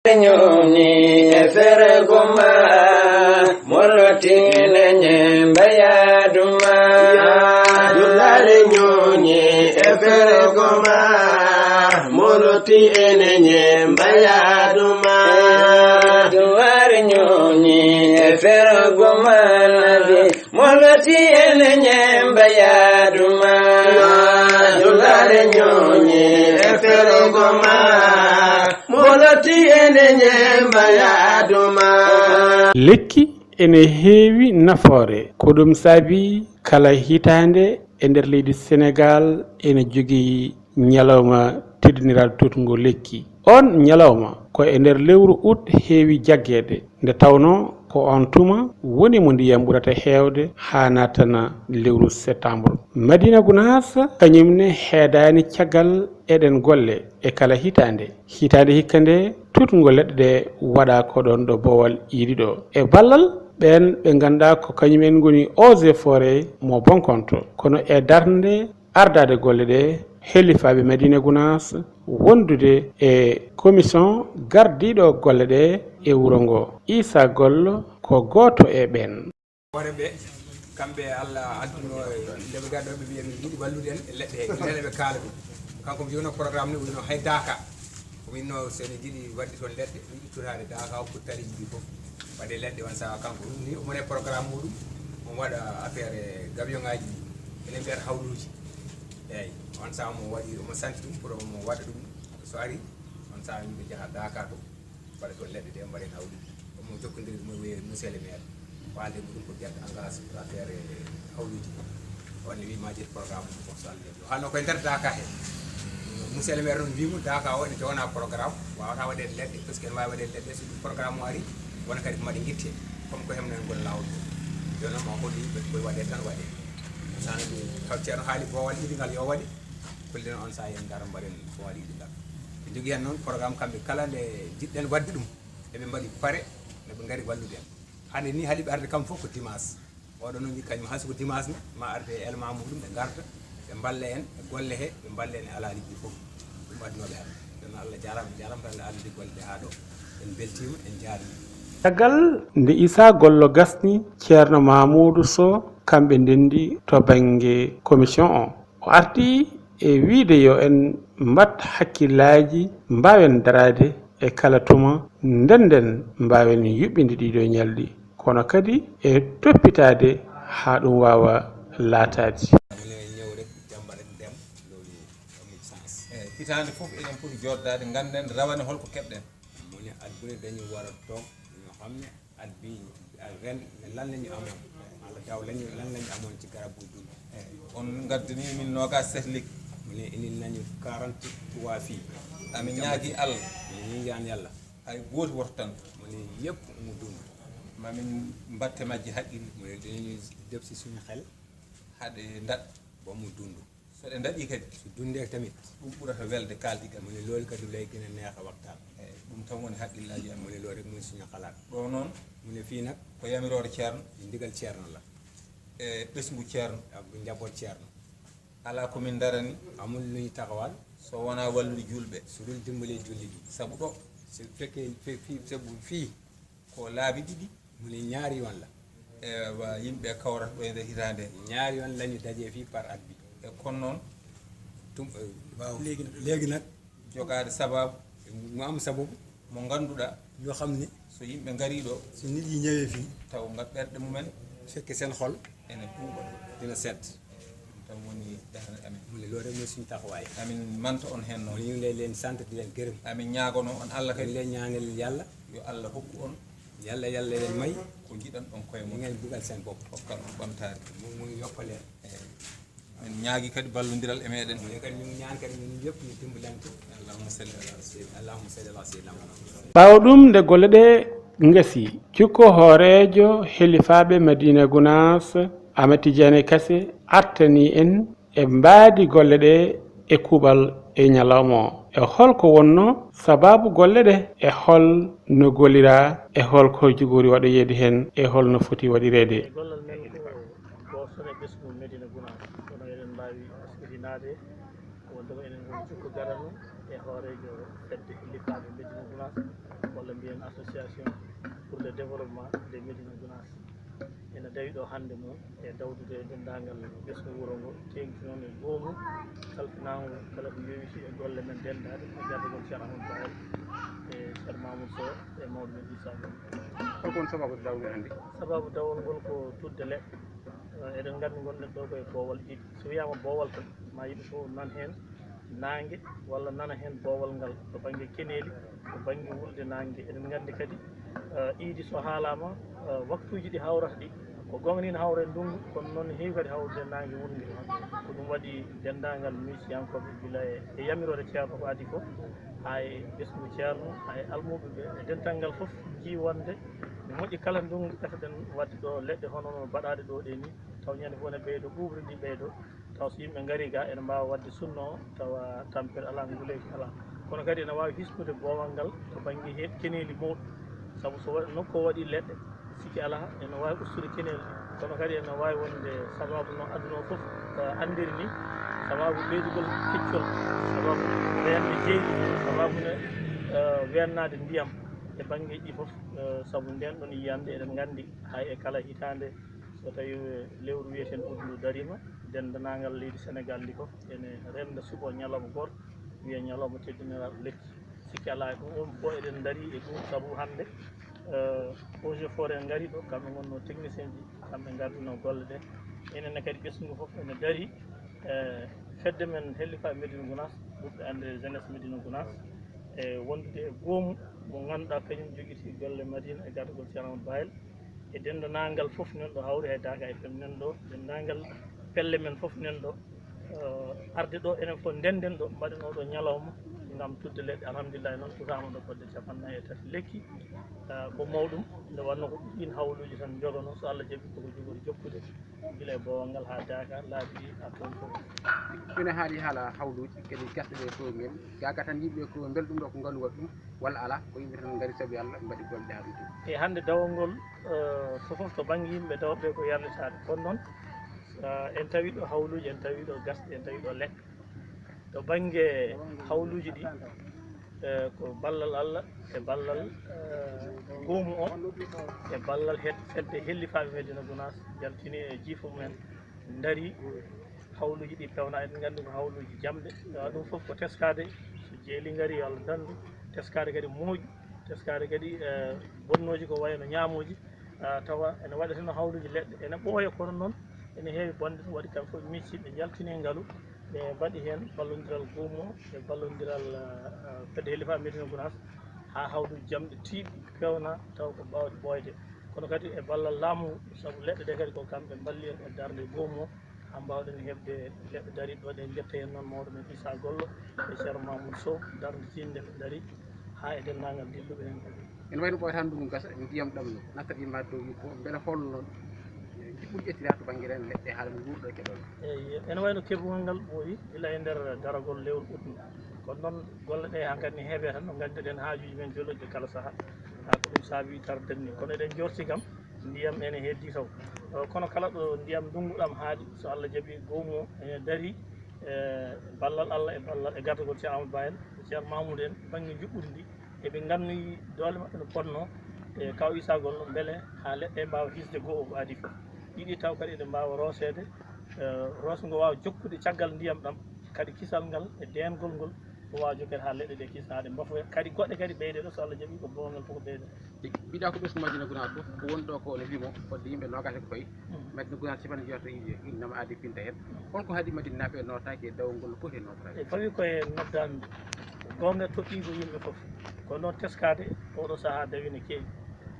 Nyoni efere goma molotine nyemba ya duma dulare nyoni efere goma molotine nyemba ya duma dulare nyoni efere goma nabi molotine nyemba ya duma dulare nyoni efere goma lekki ene heewi nafoore ko ɗum saabi kala hitande e nder leydi Sénégal ene jogii ñalawma teddiniral tutngo lekki on ñalawma ko e nder lewru août heewi jaggede nde tawno ko on tuma woni mo ndiyam ɓurata heewde ha natana lewru septembre. Madiina Gunaas kañumne heedani caggal eɗen golle e kala hitande hikka nde tutngo leɗɗe ɗe waɗa ko ɗon ɗo boowal Iidi ɗo e ballal ɓen ɓe ganduɗa ko kañumen goni oosee fooree mo Bonkonto kono e darde ardade golle ɗe Hellifaaɓe Madiina Gunaas wondude e commission gardiɗo golle ɗe e wuro ngo Isa Gollo ko goto e ɓen woreɓe kamɓe Allah adduno ndeɓe garɗoɓe wiye jiiɗi wallude en e leɗɗe ndene ɓe kaala ɗum kanko mi wino programme ni wino hay daka ko winno sene jiiɗi wadde toon leɗɗe wiɗi tutade daka ko taliji ɗi foof waɗe leɗɗe on saha kanko ɗum ni omone programme muɗum on waɗa affaire gabion ngaji ene mbiyata hawluji eyyi on saha mo waɗi omo santi ɗum pour omo waɗa ɗum so ari on saha yimɓe jaaha daka to waɗa toon leɗɗe ɗe mbaɗen hawluji omo jokkodiri mo wiye monsieur le maire walde muɗum ko ƴetta engage pour affaire hawluji onne wima jeeti programme mum fof so Allah jaɓi hanno koye nder daka he monsieur le maire noon wimo daka o ene jogana programme wawata waɗede leɗɗe par ce que ene wawi waɗede leɗɗe so ɗum programme o ari wona kadi ko maɗe guitte comme ko hemnen gol lawol joni noon ma holli yimɓe koye waɗe tan waɗe sana ɗum taw ceerno haali boowal idigal yo waɗe kollino on sa yen gara mbaɗen boowal idigal ɓe jogui hen noon programme kamɓe kala nde jiɗɗen wadde ɗum eɓe mbaɗi paare neɓe gaari wallude en hande ni haaliɓe arde kam fof ko dimanche oɗo noon wi kañum hayso ko dimanche ne ma arde e élément muɗum ɓe garda ɓe balla en e golle he ɓe balla en e alaaliji fof ɗum addinoɓe hande ɗum Allah jarama jarama tan addude golle ɗe ha ɗo en beltima en jaarima caggal nde Isa Gollo gasni ceerno Mamoudou Sow kamɓe ndendi to banggue commission o arti e wiide yo en mbat hakkillaji mbawen darade e kala tuma ndenden mbawen yuɓɓinde ɗiɗo ñalɗi kono kadi e toppitade ha ɗum wawa laatade ñewre jambaɗe ndem lowli sens eyyi hitande foof eɗen poti joddade ganden rawane holko keɓɗen moni adbune dañi wara toon ño xamne adbi ren lan lañu amon Allah daw lañu lan lañu amon ci garabu dul on gaddani min noga setlik moni inin nañu 43 fi amin ñaagui Allah ni ñaan yalla hay goto woto tan moni yépp mu dund mamin mbatte majji haqqille moni dañu def ci suñu xel haɗe daɗ ba mu dund so ɗe daɗi kadi su dundee tamit ɗum ɓurata welde kaldi kam mu ne loolu kadi lay gën a neex a waxtaan eyyi ɗum tan woni haqqillaji am mu ne loolu rek muy suñu xalaat ɗo noon mu ne fii nag ko yamirore ceerno ndigal ceerno la e ɓesgu ceerno ak njaboot ceerno ala komin darani amul lu ñu taxawal so wona wallude julɓe su dul dimbalee julli ji saabu ɗo su fekkee fii sabu fii ko laabi ɗiɗi mu ne ñaari yoon la ewa yimɓe kawrata ɗo e nder hitande ñaari yoon la ñu dajee fii par at bi e kono noon waaw léegi nag jogade sababu mu am sababu mo ganduɗa yoo xam ne so yimɓe gari ɗo su nit yi ñëwee fii taw ngat ɓerɗe mumen fekke seen xol ene ɓuuɓa dina set taw woni dehane amen mu ne loolu rek mooy suñu taxawaay amin manta on hen mu noon ne ñu ngi lay leen sant di leen gërëm amin ñaagono on Allah dañ kadi leen ñaanal yàlla yo Allah hokku on yàlla leen may ko jiɗan ɗon koye ñu mon ngeen bugal seen bopp hokkal on ɓamtare mu ngi yokkaleen min ñaagui kadi ballodiral e meɗen mu ne kadi ñu ngi ñaan kadi ñun ñëpp ñu dimbalante allahumma salli ala sayyidina allahumma salli ala sayyidina Muhammad ɓawo ɗum nde golle ɗe gasi cikko hoorejo Hellifaaɓe Madiina Gunaas Ahmed Tidiane Kassé artani en e mbaadi golle ɗe e kuuɓal e ñalawma o e holko wonno sababu golle ɗe e hol no gollira e holko jogori waɗoyeede hen e holno foti waɗirede gollal men ko sone ɓesgu Madiina Gunaas kono eɗen mbawi askirinade wonde ko enen goni cikko garanu e hoorejo fedde Hellifaaɓe Madiina Gunaas minen association pour le développement de Médina Gunaas ene dawi ɗo hannde noon e dawdude denndaangal ɓesgu wuro ngo tengti noon e goomu halfinaangu kala ko yowiti e golle men denndaade e gardagol ceerno amadou bayel e ceerno mamoudou sow e mawɗo men issa gol holko woni sababu dawde hannde sababu dawol ngol ko tudde leɗɗe eɗen nganndi gonɗen ɗo koye boowal ɗiɗi so wiyaama boowal tan ma yimɓe fof nan heen naange walla nana heen boowal ngal to baŋnge keneeli to baŋnge wulde naange eɗen nganndi kadi iidi so haalaama waktuuji ɗi hawrata ɗi ko gonga ni no hawra e ndunngu kono noon heewi kadi hawrude naange wulnge ko ɗum waɗi denndaangal musiyankoɓe gila e yamirore ceerno ko adi fof haa e ɓesgu ceerno haa e almuɓe ɓe e dental ngal fof jii wonde mi moƴƴi kala ndunngu ɓefeɗen wadde ɗo leɗɗe hono no mbaɗaaɗe ɗo ɗe ni taw ñande fof ne ɓeydo ɓuuɓri ɗi ɓeydo taw so yimɓe ngari ga ene mbawa wadde sunno o tawa tampere ala nguleeki ala kono kadi ene wawi hisnude boowal ngal to baŋnge heeɓ keneeli mawɗi sabu so nokku o waɗi leɗɗe sikki ala ene wawi ustude keneeli kono kadi ene wawi wonde sababu no aduna o fof andiri ni sababu ɓeydugol keccol sababu wende jeyɗi sababu ne wennade ndiyam e baŋngeji ɗi fof sabu nden ɗon yiyande eɗen nganndi hay e kala hitande so tawi lewru wiyeten uddu darima dendanangal leydi Sénégal ndi fof ene renda suɓo ñalawma goto wiye ñalawma teddiniraɗo lekki sikki ala ɗum on fof eɗen daari e ɗum sabu hannde oosee fooree ngari ɗo kamɓe gonno technicien ji kamɓe gardino golle ɗe enenne kadi ɓesgu fof ene daari fedde men Hellifaaɓe Médina Gunaas ɓurɓe andire jeunesse Médina Gunaas e wondude e goomu mo ngannduɗaa kañum jogiti golle Madina e gardagol ceerno amadou bayel e dendanangal fof nan ɗo hawri hay Daga FM nan ɗo dendangal pelle men fof nan ɗo arde ɗo enen fof ndenden ɗo mbaɗen oɗo ñalawma ngam tudde leɗɗe alhamdulillahi noon tutaama ɗo fodde 43 lekki ko mawɗum nde wanno ko ɗin hawluji tan jogano so Allah jaɓi koko jogori jokkude gila e boowal ngal haa Daga laabi ɗi ha toon fof ina haali haala hawluji kadi gasɗe ɗe to men gaga tan yimɓe ko bel ɗum ɗo ko ngaalu waɗi ɗum walla ala ko yimɓe tan ngari saabu Allah mbaɗi golle ha ɗum e hannde dawol ngol fofof to baŋnge yimɓe dawɓe ko yarlitade kono noon en tawi ɗo hawluji en tawi ɗo gasɗe en tawi ɗo leɗɗe to baŋnge hawluji ɗi ko ballal Allah e ballal goomu o e ballal fedde Hellifaaɓe Médina Gunaas jaltini e jiifa mumen daari hawluji ɗi pewna eɗen nganndi ko hawluji jamɗe ɗum fof ko teskade so jeeli ngari Allah dandu teskade kadi mooƴu teskade kadi bonnoji ko wayno ñaamoji tawa ene waɗa tan hawluji leɗɗe ene ɓooya kono noon ene heewi bonde ɗum waɗi kamɓe fof micci ɓe jaltini ngaalu ɓe mbaɗi heen ballodiral goomu o e ballodiral fedde Hellifaaɓe Médina Gunaas haa hawluji jamɗe tiiɗi pewna taw ko mbawɗe ɓooyde kono kadi e ballal laamu sabu leɗɗe ɗe kadi ko kamɓe balli en e darde goomu o haa mbawɗen heɓde leɗɗe dariɗe ɗo ɗe jetta hen noon mawɗo men Issa Gollo e ceerno Mamoudou Sow darde tinde ɓe daari haa e denndangal dilluɓe heen kadi ene wayno ɓooyata ndungu gasa ndiyam ɗam natta imma dow yimɓe fof beele holno noon jiɓɓuɗi ƴettira to baŋnge ren leɗɗe haala no nguurɗo keɗol eyi ene wayno keɓugol ngal ɓooyi gila e ndeer daragol lewru utngo kono noon golle ɗe hankkadi ne heeɓe tan no nganndirɗen haajuji men jolluɗe kala sahaa haa ko ɗum saabi tarden ni kono eɗen jorti kam ndiyam ene heddi taw kono kala ɗo ndiyam ndunguɗam haaɗi so Allah jaɓi goomu o ene daari ballal Allah e ballal e gardagol ceerno amadou bayel ceerno mamoudou en baŋnge njuɓɓudi ndi eɓe ngannoyi doole maɓɓe no ponno e kaw Issa Gollo beele haa leɗɗe mbawa hisde goo o ko adi fof ɗiɗi taw kadi eɗe mbawa rosede rosgo wawa jokkude caggal ndiyam ɗam kadi kisal ngal e dengol ngol ɗum wawa jokkede ha leɗɗe ɗe kisa haɗe mbafoya kadi goɗɗe kadi ɓeyde ɗo so Allah jaɓi ko bowngal fof ko ɓeyda mbiɗa ko ɓesgu Madina Gunaas fof ko woni ɗo ko ne wimo fodde yimɓe nogas e ko fayi Madina Gunaas sipan jeeyato innama aadi pinta hen holko haadi Madina naaɓe notaki e dawol ngol fof e notaki e fawi koye noddande gonga toɗɗi ko yimɓe fof ko noon teskade oɗo saaha dawi ne keewi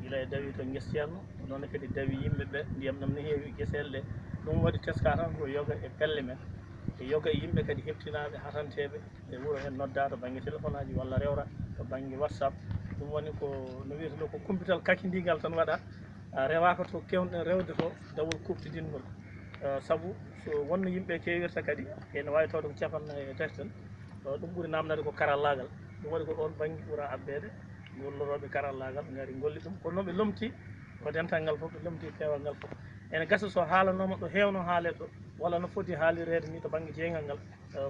gila e dawi to gues ceerno noon kadi dawi yimɓe ɓe ndiyam ɗam ne heewi guesele ɗe ɗum waɗi teska tan ko yoga e pelle men e yoga e yimɓe kadi heɓtinaɓe hatanteɓe e wuuro hen nodda to banggue téléphone aji walla rewra to banggue WhatsApp ɗum woni ko no wiyata ɗo ko kumpital kakidigal tan waɗa rewaka to kewɗen rewde to dawol kuftidinngol saabu so wonno yimɓe kewirta kadi ene wawi tawde ko capannayyi e tati tan ɗum ɓuuri namdade ko karallagal ɗum waɗi ko ɗon banggue ɓuura abbede golloroɓe karallagal gari golli ɗum kono noon ɓe lomti ko dental ngal fof ɓe lomti pewal ngal fof ene gasa so haalanoma ɗo hewno haalede ɗo walla no foti haalirede ni to banggue jeygal ngal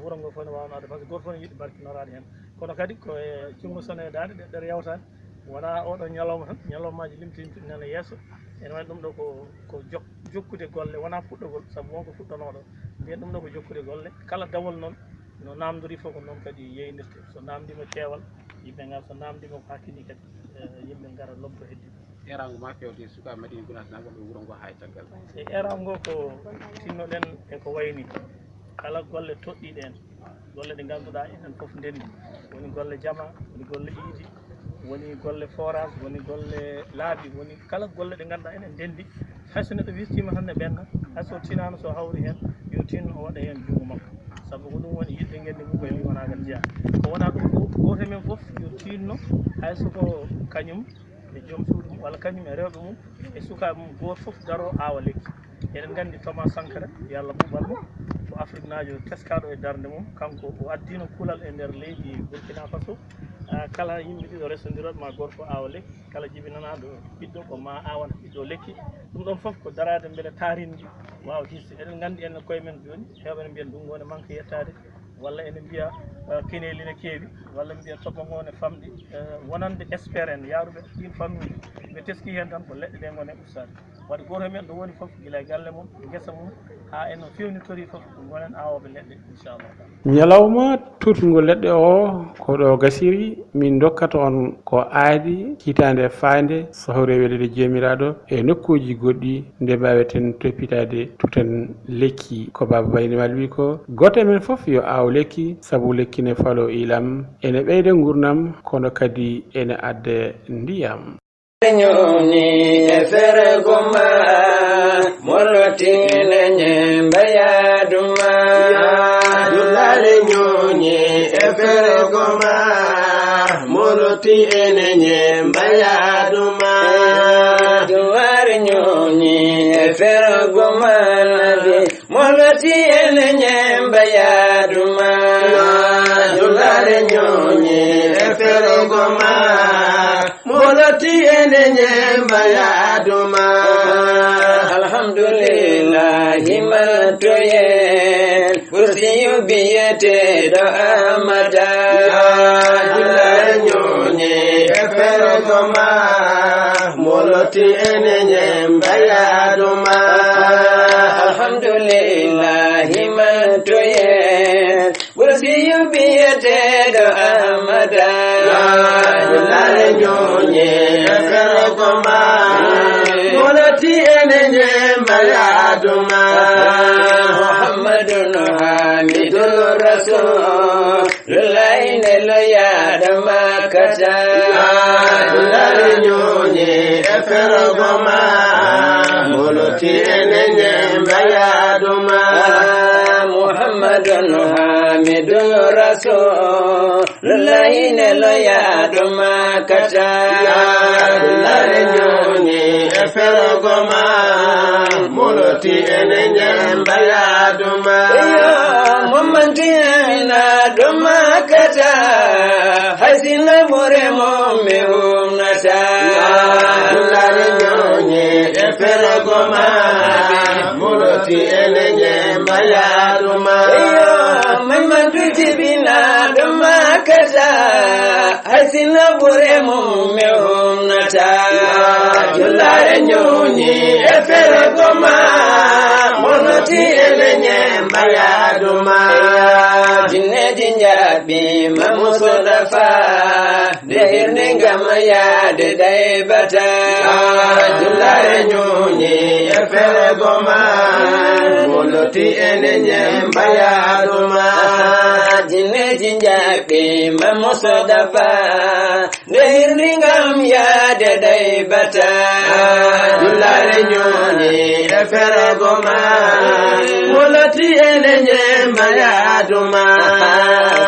wuuro ngo fof ne wawnode par ce que goto fof ne yiiɗi barkinorade hen kono kadi ko e jungo sonedade ɗeɗɗere yawtani wona oɗo ñalawma tan ñalawmaji limtintuɗi nana yeeso ene waɗi ɗum ɗo ko jokkude golle wona fuɗɗogol saabu wonko fuɗɗanoɗo mbiyen ɗum ɗo ko jokkude golle kala dawol noon no namdori fof ko noon kadi yeynirte so namdima ceewal yimɓe ngal so namdima ko hakkini kadi yimɓe gara lomto heddi erago ma fewde suka Madiina Gunaas na wonɓe wuuro ngo ha e caggal e erago ngo ko tinnoɗen e ko wayni kala golle toɗɗiɗe en golle ɗe ngannduɗa enen fof ndenndi woni golle jama woni golle iidi woni golle forage woni golle laabi woni kala golle ɗe ngannduɗa enen ndenndi hayso neɗɗo wirtima tan ne ɓenna hayso tinano so hawri heen yo tinno o waɗa heen junngo makko sabu ko ɗum woni yidde ngendi mum e wonaagal jeeya ko wona ɗum gooto men fof yo tinno hayso ko kañum e joom suudu mum walla kañum e rewɓe mum e sukaaɓe mum gooto fof daro aawa lekki eɗen nganndi Thomas Sankara yo Allah ɓuɓal mo ko Afrique naajo teskaɗo e darnde mum kanko o addino kulal e ndeer leydi Burkina Faso kala yimɓe ɗiɗo resondiroɓe ma gorko aawa lekki kala jibinanaɗo ɓiɗɗo ko ma awana ɓiɗɗo lekki ɗum ɗon fof ko darade beele tarinji wawa histe eɗen nganndi enen koye men joni hewɓe ne mbiya ndungu ne manque yettade walla ene mbiya keneli ne keewi walla mbiya toɓo ngo ne famɗi wonande espére en yaaruɓe ɗin famille ɓe teski hen tan ko leɗɗe ɗe gone ustade wadde goto men ɗo woni fof gila e galle mum guesa mum ha en no fewnitori fof gonen awoɓe leɗɗe inchallah ñalawma tutngo leɗɗe o ko ɗo gasiri min dokkata on ko aadi hitande faande so rewede jomiraɗo e nokkuji goɗɗi nde mbaweten toppitade tutan lekki ko baba baynimal wi ko goto men foof yo aw lekki saabu lekki ne falo ilam ene ɓeyde gurnam kono kadi ene adda ndiyam ñoni e fere goma molotine ñembe yaaduma dullale ñoni e fere goma molotine ñembe yaaduma duware ñoni e fere goma nabi molotine ñembe yaaduma dullale ñoni e fere goma moloti ene ñemba yaaduma alhamdulillahi maltoyen kursiyu biyeteɗo amada julae ñoñe e ferogoma moloti ene ñemba yaaduma alhamdulillahi maltoyen kursiyu biyeteɗo amada julae ñoñe e ferogoma moloti ene ñemba yaaduma muhammadun hamidul rasul lulayne lo yaadama kata julae ñoñe e ferogoma moloti ene ñemba yaaduma muhammadun hamidul rasul lulayne lo yaadama kata julae ñoñe e ferogoma moloti ene ñemba yaaduma momanti amina doma kata hasina bore momme humnata julae ñoñe e ferogoma moloti ene ñemba yaaduma mamadu jibina doma kata hasina bore momme humnata julae ñoñe e ferogoma moloti ene ñemba yaaduma jinneji njaaɓi mamusodafa nde hirde ngam yaade daybata julae ñoñe e ferogoma moloti ene ñemba yaaduma jinneji njaaɓi mamusodafa nde hirde ngam yaade daybata julae ñoñe e ferogoma moloti ene ñemba yaaduma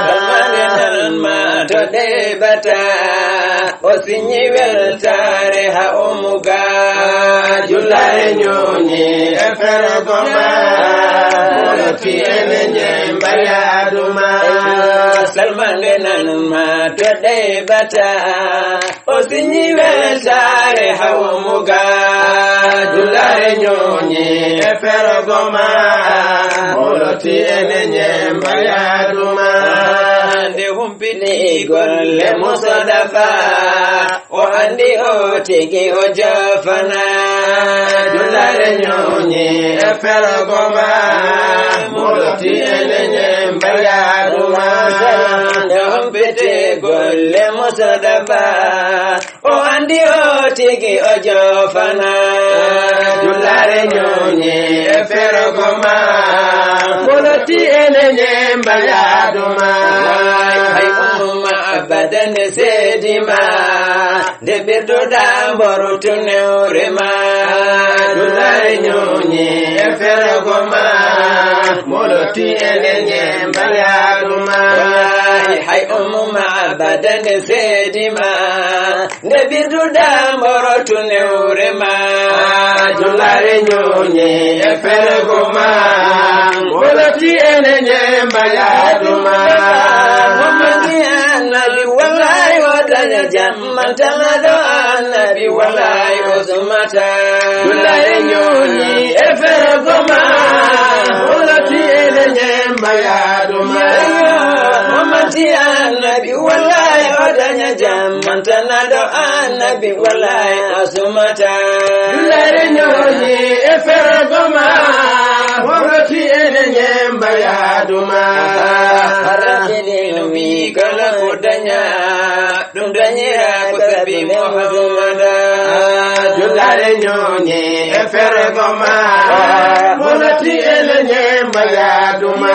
kalmagenalma to ɗeɓata o siñi weltare ha omuga julae ñoñe e ferogoma moloti ene ñemba yaaduma salmangenalma to ɗeɓata o siñi weltare ha omuga julae ñoñe e ferogoma moloti ene ñemba yaaduma nde humpini golle musodafa o andi o tigi o jofana julare ñooñi e fergoma moloti enenye mbayaduma dompete golle musodaba o andi o tigi o jofana julare ñooñi e fergoma moloti enenye mbayaduma hay umma abadan sedima de birdo damboru tuneurema julare ñooñi e fergoma moloti enenye mbayaduma hay umma abadan sedima de birdo damboru tuneurema julare ñooñi e fergoma moloti enenye mbayaduma nabi wallahi wadanya jamantana do nabi wallahi osmata julare ñooñi e fergoma moloti enenye mbayaduma mamati nabi wallahi wadanya jamantana do nabi wallahi osmata julare ñooñi e fergoma moloti enenye mbayaduma mi kala kodanya dum danyira ko sabi muhammada julare ñooñi e fergoma moloti enenye mbayaduma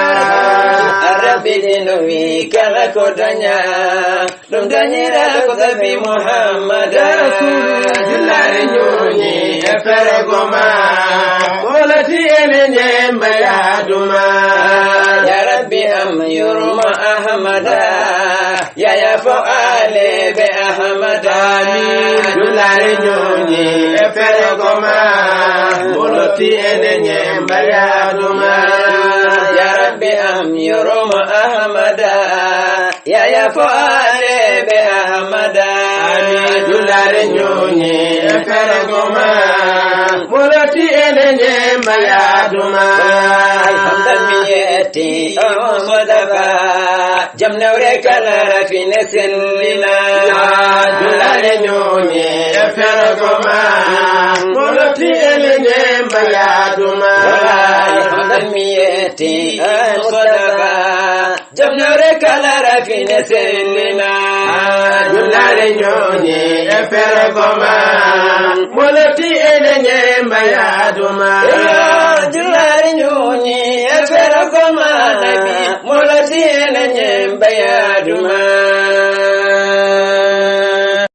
arabidino mi kala kodanya dum danyira ko sabi muhammada julare ñooñi e fergoma moloti enenye mbayaduma ya rabbi am yurma ahmada ya ya fa'ale be ahmada julare ñooñi e fergoma moloti enenye mbayaduma ya rabbi am yurma ahmada ya ya fa'ale be ahmada julare ñooñi e fergoma moloti enenye mbayaduma hamdamiyati amodaba jamnawre kala rafine sellina julare ñooñi e fergoma moloti enenye mbayaduma hamdamiyati amodaba jamnawre kala rafine sellina julare ñooñi e fergoma moloti enenye mbayaduma julare ñooñi e fergoma nabi moloti enenye mbayaduma